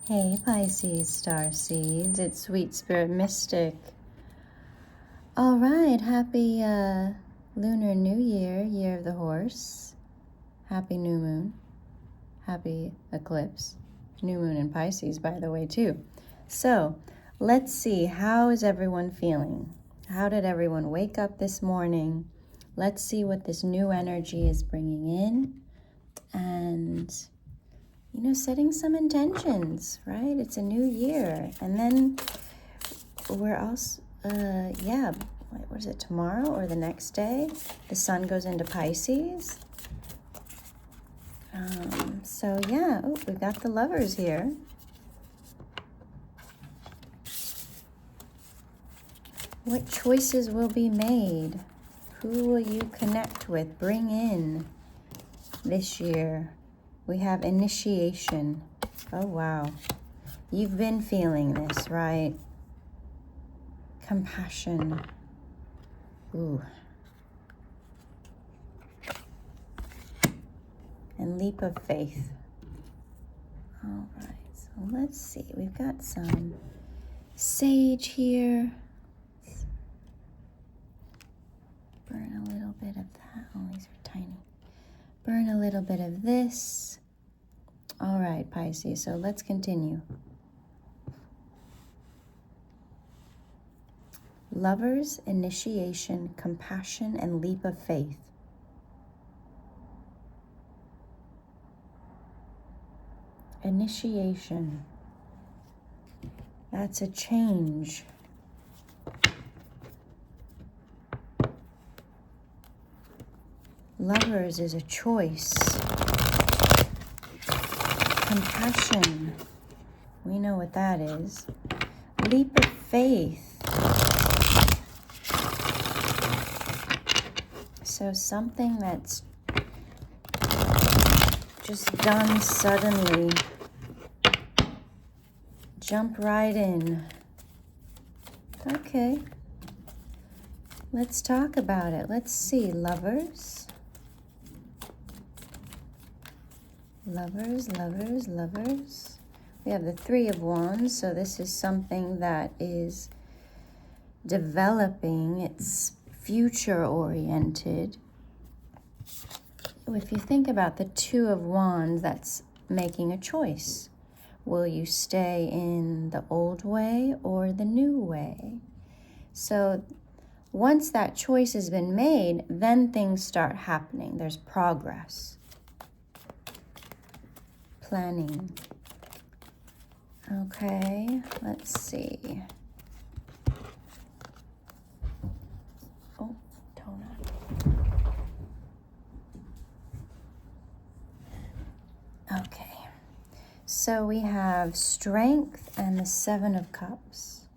Hey Pisces star seeds, it's Sweet Spirit Mystic. All right, happy Lunar New Year, Year of the Horse. Happy new moon, happy eclipse. New moon in Pisces, by the way, too. So let's see, how is everyone feeling? How did everyone wake up this morning? Let's see what this new energy is bringing in. And setting some intentions, right? It's a new year. And then we're also, what is it, tomorrow or the next day? The sun goes into Pisces. We've got the Lovers here. What choices will be made? Who will you connect with, bring in this year? We have initiation. Oh, wow. You've been feeling this, right? Compassion. Ooh. And leap of faith. All right, so let's see. We've got some sage here. Let's burn a little bit of that. Oh, these are tiny. Burn a little bit of this. All right, Pisces, so let's continue. Lovers, initiation, compassion, and leap of faith. Initiation. That's a change. Lovers is a choice. Compassion. We know what that is. Leap of faith. So something that's just done suddenly. Jump right in. Okay. Let's talk about it. Let's see. Lovers. Lovers, lovers, lovers. We have the Three of Wands, so this is something that is developing. It's future-oriented. If you think about the Two of Wands, that's making a choice. Will you stay in the old way or the new way? So once that choice has been made, then things start happening. There's progress. Planning. Okay, let's see. Oh, tone up. Okay. So we have Strength and the Seven of Cups.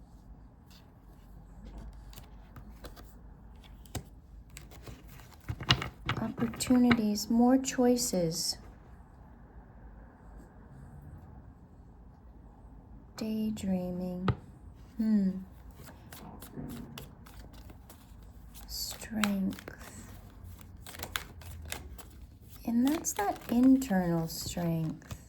Opportunities, more choices. Daydreaming. Strength. And that's that internal strength.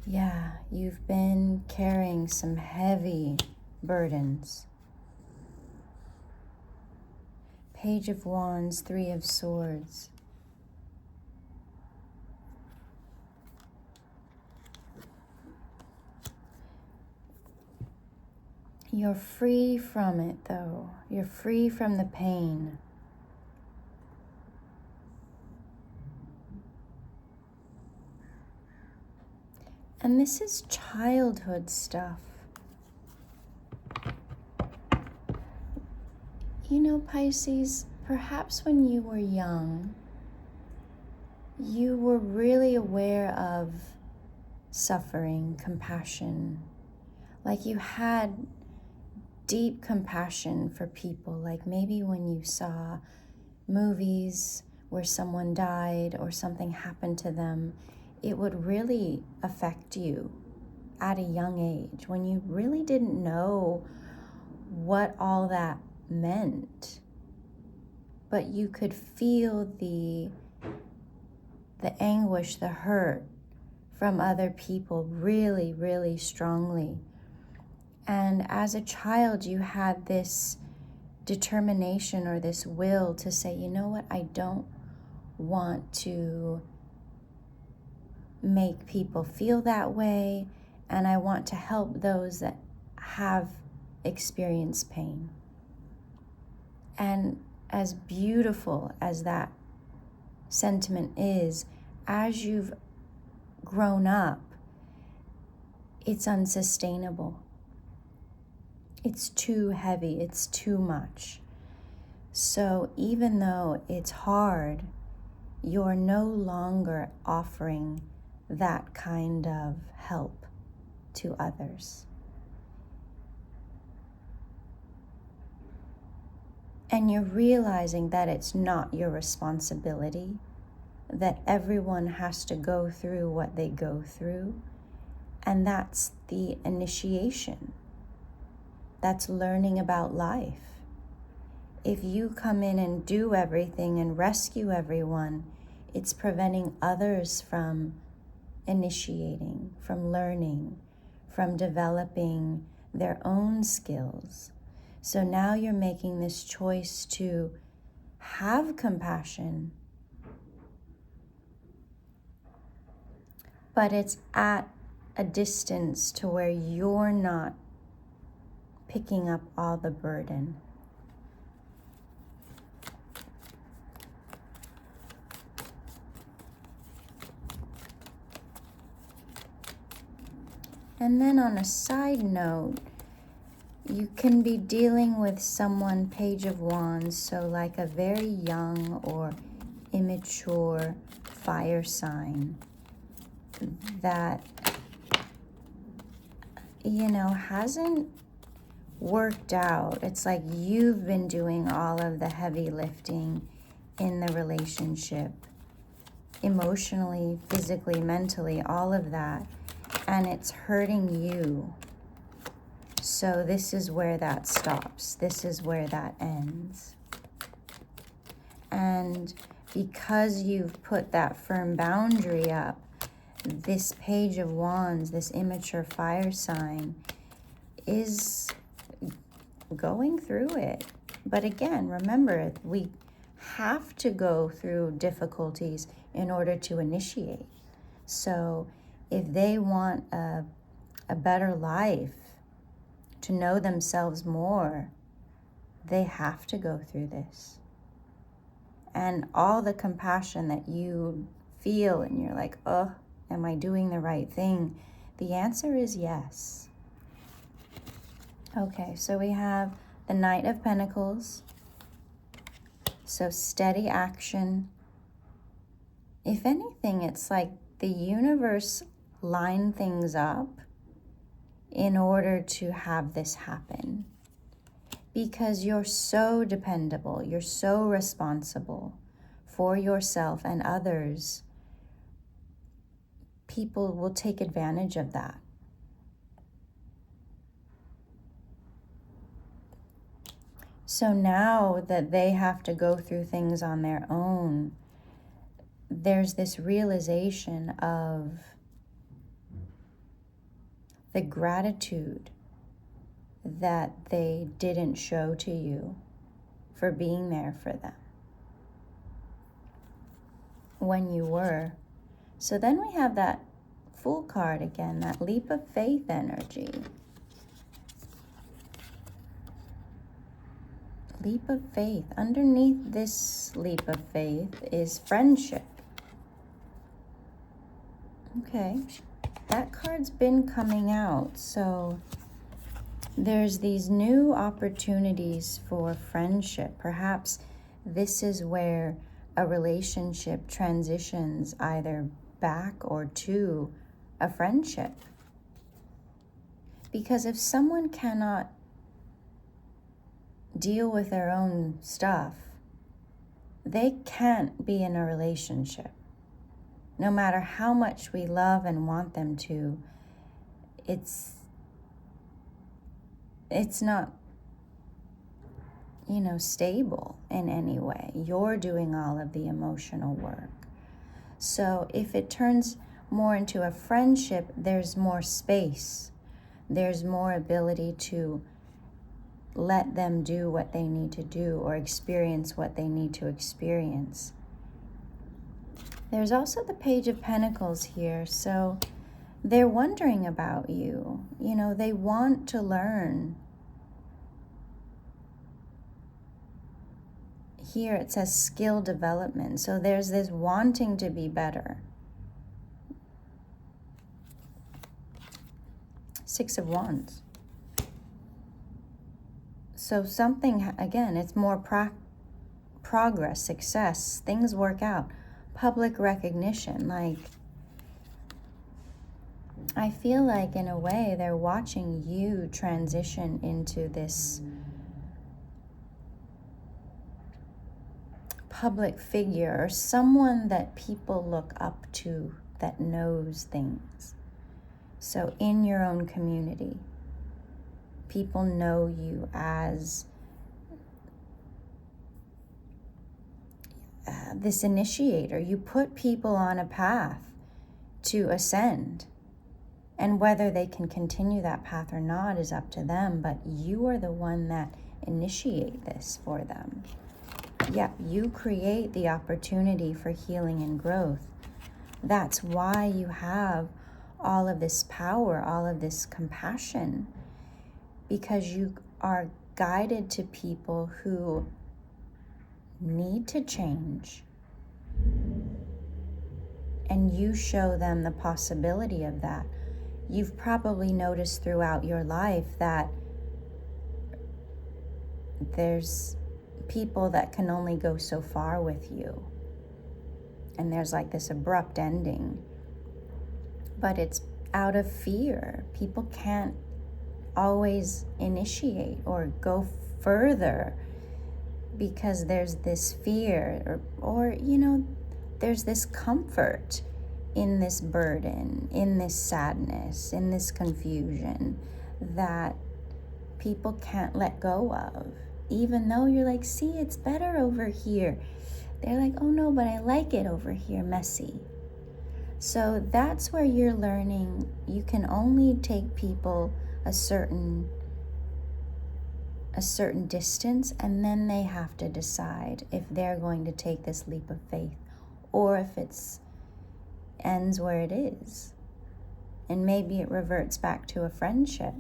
Yeah, you've been carrying some heavy burdens. Page of Wands, Three of Swords. You're free from it, though. You're free from the pain. And this is childhood stuff. You know, Pisces, perhaps when you were young, you were really aware of suffering, compassion. Like you had deep compassion for people. Like maybe when you saw movies where someone died or something happened to them, it would really affect you at a young age when you really didn't know what all that meant. But you could feel the the anguish, the hurt from other people really, really strongly. And as a child, you had this determination or this will to say, you know what, I don't want to make people feel that way, and I want to help those that have experienced pain. And as beautiful as that sentiment is, as you've grown up, it's unsustainable. It's too heavy, it's too much. So even though it's hard, you're no longer offering that kind of help to others. And you're realizing that it's not your responsibility, that everyone has to go through what they go through, and that's the initiation. That's learning about life. If you come in and do everything and rescue everyone, it's preventing others from initiating, from learning, from developing their own skills. So now you're making this choice to have compassion, but it's at a distance to where you're not picking up all the burden. And then on a side note, you can be dealing with someone, Page of Wands, so like a very young or immature fire sign that, hasn't worked out. It's like you've been doing all of the heavy lifting in the relationship, emotionally, physically, mentally, all of that, and it's hurting you. So this is where that stops. This is where that ends. And because you've put that firm boundary up, this Page of Wands, this immature fire sign, is going through it. But again, remember, we have to go through difficulties in order to initiate. So if they want a better life, to know themselves more, they have to go through this. And all the compassion that you feel and you're like, oh, am I doing the right thing? The answer is yes. Okay, so we have the Knight of Pentacles. So steady action. If anything, it's like the universe lined things up in order to have this happen. Because you're so dependable, you're so responsible for yourself and others. People will take advantage of that. So now that they have to go through things on their own, there's this realization of the gratitude that they didn't show to you for being there for them when you were. So then we have that Fool card again, that leap of faith energy. Leap of faith. Underneath this leap of faith is friendship. Okay, that card's been coming out. So there's these new opportunities for friendship. Perhaps this is where a relationship transitions either back or to a friendship. Because if someone cannot deal with their own stuff, they can't be in a relationship. No matter how much we love and want them to, it's not, stable in any way. You're doing all of the emotional work. So if it turns more into a friendship, there's more space. There's more ability to let them do what they need to do or experience what they need to experience. There's also the Page of Pentacles here. So they're wondering about you. You know, they want to learn. Here it says skill development. So there's this wanting to be better. Six of Wands. So something, again, it's more progress, success, things work out, public recognition. Like, I feel like in a way they're watching you transition into this public figure or someone that people look up to that knows things. So in your own community, people know you as this initiator. You put people on a path to ascend. And whether they can continue that path or not is up to them, but you are the one that initiate this for them. Yeah, you create the opportunity for healing and growth. That's why you have all of this power, all of this compassion, because you are guided to people who need to change. And you show them the possibility of that. You've probably noticed throughout your life that there's people that can only go so far with you. And there's like this abrupt ending. But it's out of fear. People can't always initiate or go further because there's this fear or you know, there's this comfort in this burden, in this sadness, in this confusion that people can't let go of. Even though you're like, see, it's better over here. They're like, oh no, but I like it over here, messy. So that's where you're learning you can only take people a certain distance, and then they have to decide if they're going to take this leap of faith or if it's ends where it is. And maybe it reverts back to a friendship.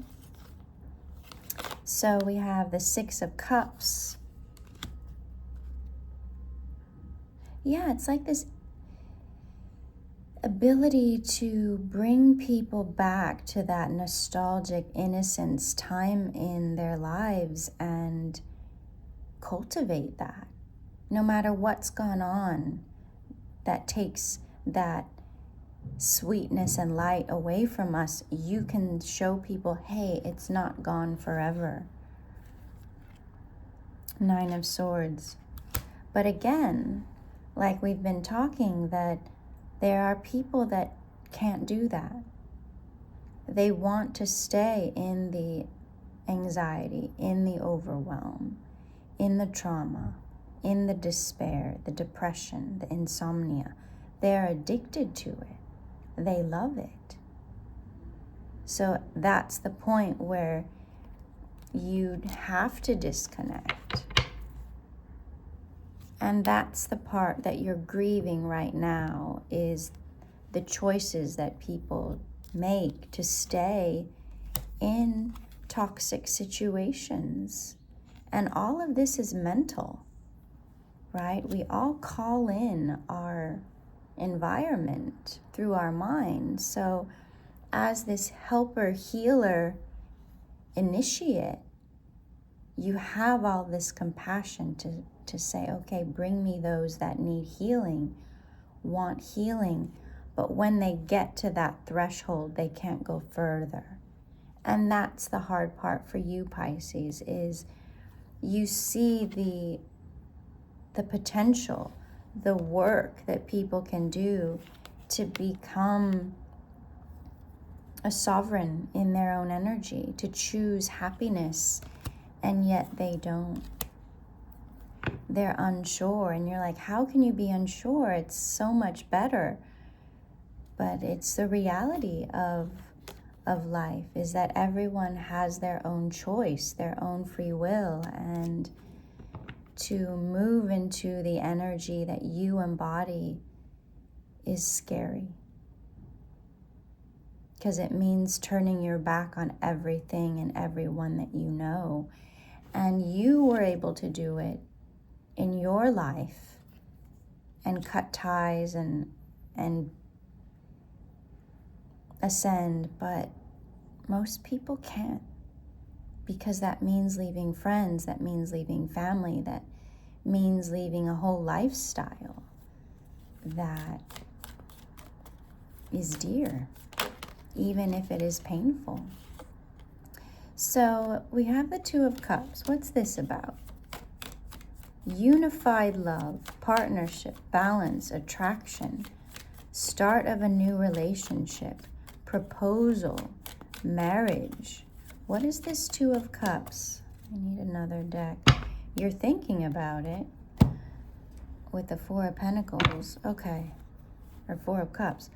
So we have the Six of Cups. Yeah, it's like this ability to bring people back to that nostalgic innocence time in their lives and cultivate that. No matter what's gone on, that takes that sweetness and light away from us, you can show people, hey, it's not gone forever. Nine of Swords. But again, like we've been talking, that there are people that can't do that. They want to stay in the anxiety, in the overwhelm, in the trauma, in the despair, the depression, the insomnia. They're addicted to it. They love it. So that's the point where you have to disconnect. And that's the part that you're grieving right now, is the choices that people make to stay in toxic situations. And all of this is mental, right? We all call in our environment through our mind. So as this helper, healer, initiate, you have all this compassion to say, okay, bring me those that need healing, want healing, but when they get to that threshold, they can't go further. And that's the hard part for you, Pisces, is you see the potential, the work that people can do to become a sovereign in their own energy, to choose happiness, and yet they don't. they're unsure, and you're like, how can you be unsure? It's so much better. But it's the reality of life, is that everyone has their own choice, their own free will, and to move into the energy that you embody is scary. Because it means turning your back on everything and everyone that you know. And you were able to do it in your life and cut ties and ascend, but most people can't, because that means leaving friends, that means leaving family, that means leaving a whole lifestyle that is dear, even if it is painful. So we have the Two of Cups. What's this about? Unified love, partnership, balance, attraction, start of a new relationship, proposal, marriage. What is this Two of Cups? I need another deck. You're thinking about it with the Four of Pentacles. Okay, or Four of Cups.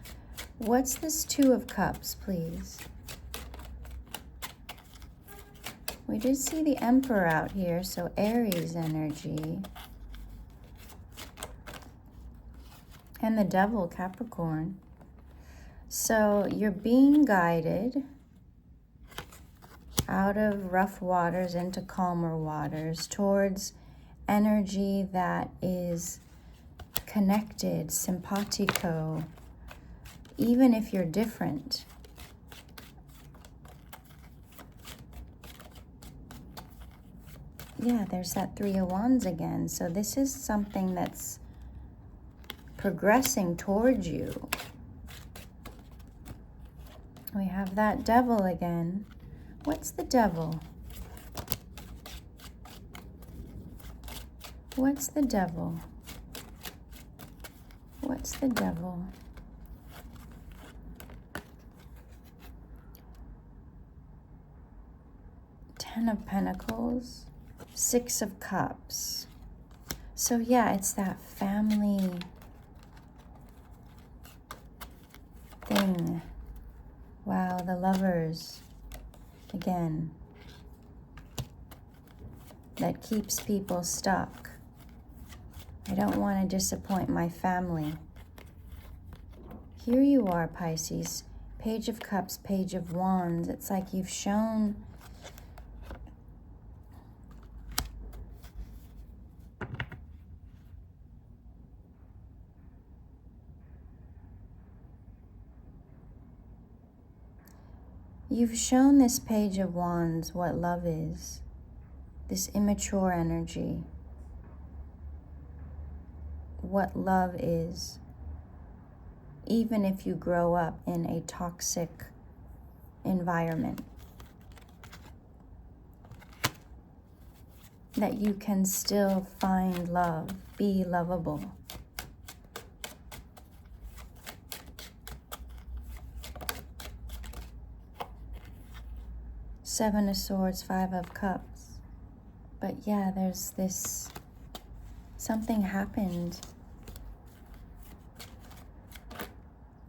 What's this Two of Cups, please? We did see the Emperor out here, so Aries energy. And the Devil, Capricorn. So you're being guided out of rough waters into calmer waters towards energy that is connected, simpatico, even if you're different. Yeah, there's that Three of Wands again. So this is something that's progressing towards you. We have that Devil again. What's the Devil? What's the Devil? What's the Devil? Ten of Pentacles. Six of Cups. So yeah, it's that family thing. Wow, the Lovers again. That keeps people stuck. I don't want to disappoint my family. Here you are, Pisces. Page of Cups, Page of Wands. It's like you've shown this Page of Wands what love is, this immature energy, what love is, even if you grow up in a toxic environment, that you can still find love, be lovable. Seven of Swords, Five of Cups. But yeah, there's this, something happened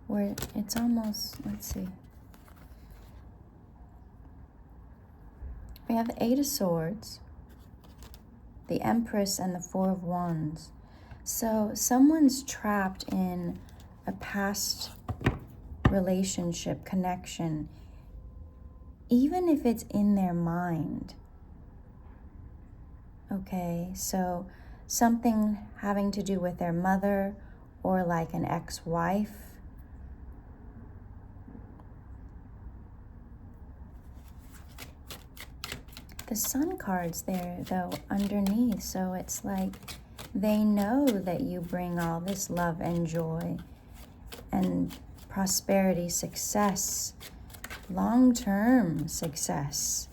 where it's almost, let's see. We have the Eight of Swords, the Empress, and the Four of Wands. So someone's trapped in a past relationship, connection, even if it's in their mind. Okay, so something having to do with their mother or like an ex-wife. The Sun card's there though underneath, so it's like they know that you bring all this love and joy and prosperity, success, long-term success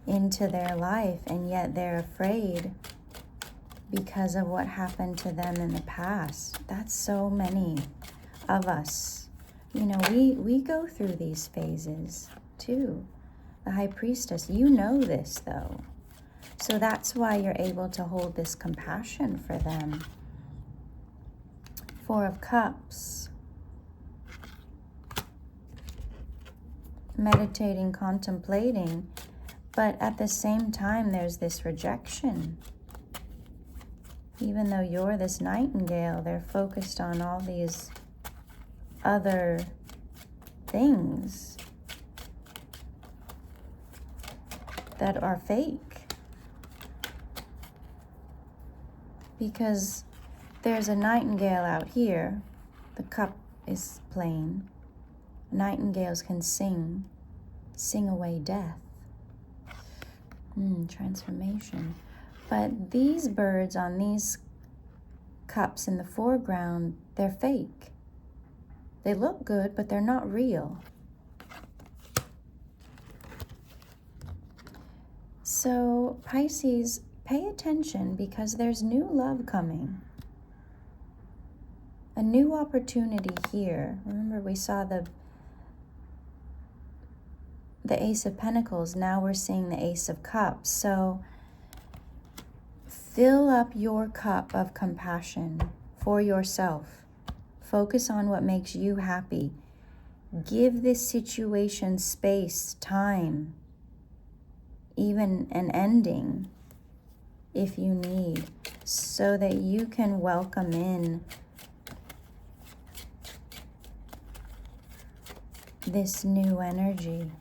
into their life, and yet they're afraid because of what happened to them in the past. That's so many of us. You know, we go through these phases too. The High Priestess, you know this though. So that's why you're able to hold this compassion for them. Four of Cups. Meditating, contemplating, but at the same time there's this rejection. Even though you're this nightingale, they're focused on all these other things that are fake. Because there's a nightingale out here, the cup is plain. Nightingales can sing away death. Transformation. But these birds on these cups in the foreground, they're fake. They look good, but they're not real. So Pisces, pay attention because there's new love coming. A new opportunity here. Remember, we saw the Ace of Pentacles. Now we're seeing the Ace of Cups. So fill up your cup of compassion for yourself. Focus on what makes you happy. Give this situation space, time, even an ending if you need, so that you can welcome in this new energy.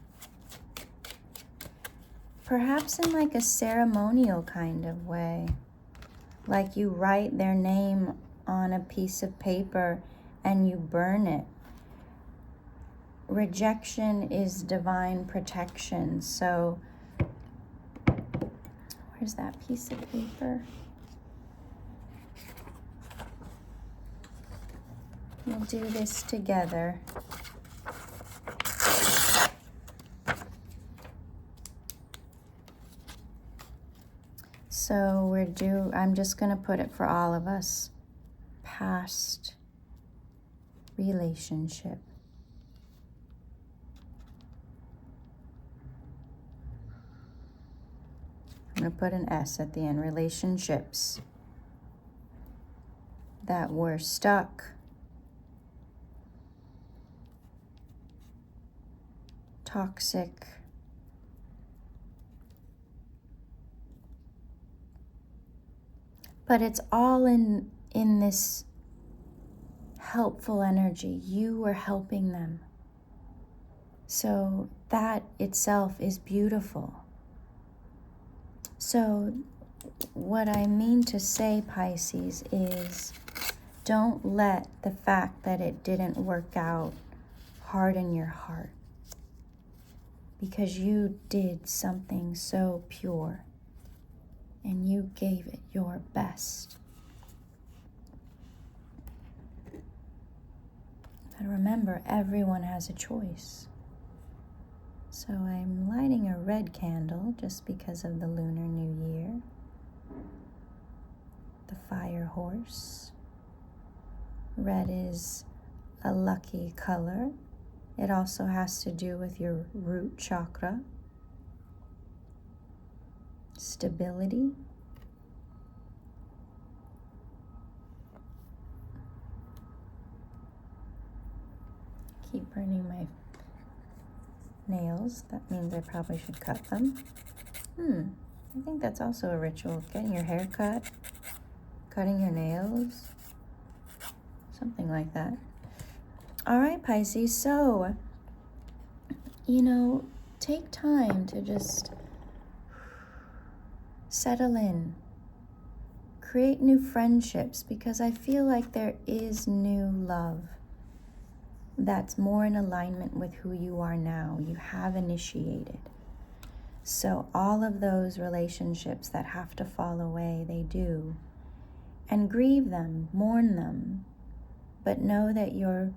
Perhaps in like a ceremonial kind of way. Like you write their name on a piece of paper and you burn it. Rejection is divine protection. So, where's that piece of paper? We'll do this together. So I'm just going to put it for all of us. Past relationship. I'm going to put an S at the end. Relationships that were stuck, toxic, but it's all in this helpful energy. You were helping them. So that itself is beautiful. So what I mean to say, Pisces, is don't let the fact that it didn't work out harden your heart. Because you did something so pure. And you gave it your best. But remember, everyone has a choice. So I'm lighting a red candle just because of the Lunar New Year. The fire horse. Red is a lucky color. It also has to do with your root chakra. Stability. Keep burning my nails. That means I probably should cut them. I think that's also a ritual. Getting your hair cut, cutting your nails, something like that. All right, Pisces. So, take time to just settle in. Create new friendships, because I feel like there is new love that's more in alignment with who you are now. You have initiated. So all of those relationships that have to fall away, they do. And grieve them, mourn them, but know that you're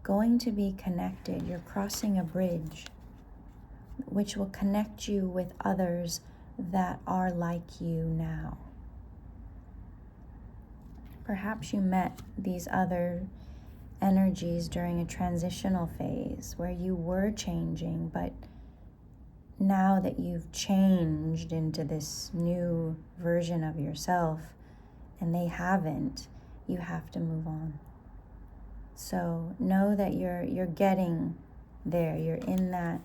going to be connected. You're crossing a bridge which will connect you with others that are like you now. Perhaps you met these other energies during a transitional phase where you were changing, but now that you've changed into this new version of yourself and they haven't, you have to move on. So know that you're getting there. You're in that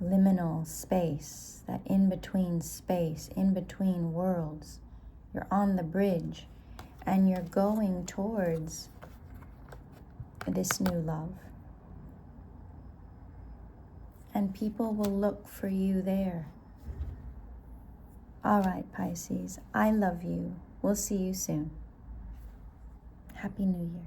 liminal space, that in-between space, in-between worlds. You're on the bridge and you're going towards this new love. And people will look for you there. All right, Pisces, I love you. We'll see you soon. Happy New Year.